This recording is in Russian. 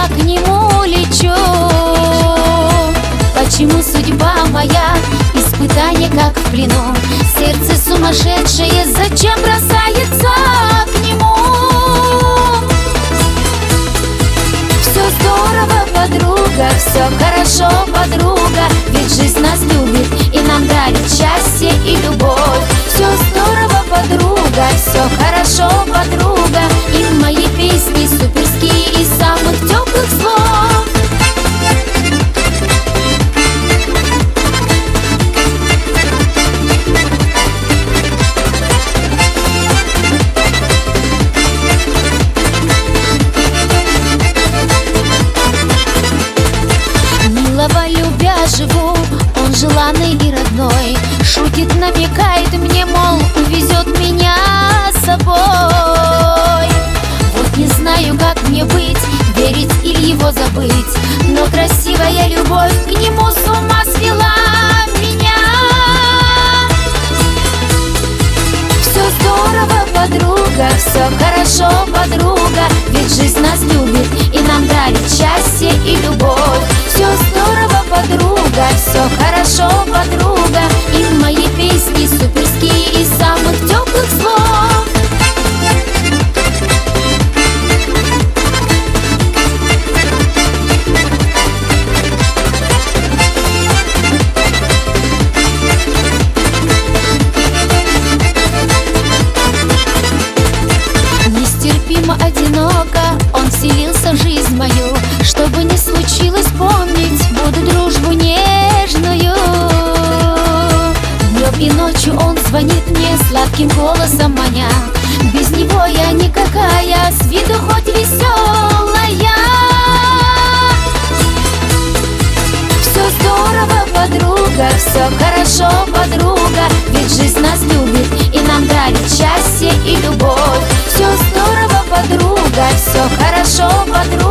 я к нему лечу. Почему судьба моя, испытание как в плену? Сердце сумасшедшее, зачем бросается к нему? Все здорово, подруга, все хорошо, подруга, ведь жизнь нас любит и нам дарит счастье и любовь. Все здорово, подруга, все хорошо, подруга, и мои песни суперские из самых теплых слов. Милого любя живу, он желанный и родной, шутит, намекает мне, мол, увезет меня с собой. Вот не знаю, как мне быть, верить или его забыть, но красивая любовь к нему с ума свела меня. Все здорово, подруга, все хорошо, подруга, ведь жизнь нас любит и нам дарит счастье и любовь. Все здорово, подруга, все хорошо, подруга, и мои песни суперские из самых теплых слов. Нестерпимо одиноко он вселился в жизнь мою. Что бы ни случилось, помнить буду дружбу нежную. Днем и ночью он звонит мне сладким голосом маня. Без него я никакая, с виду хоть веселая. Все здорово, подруга, все хорошо, подруга, ведь жизнь нас любит и нам дарит счастье и любовь. Все здорово, подруга, все хорошо, подруга,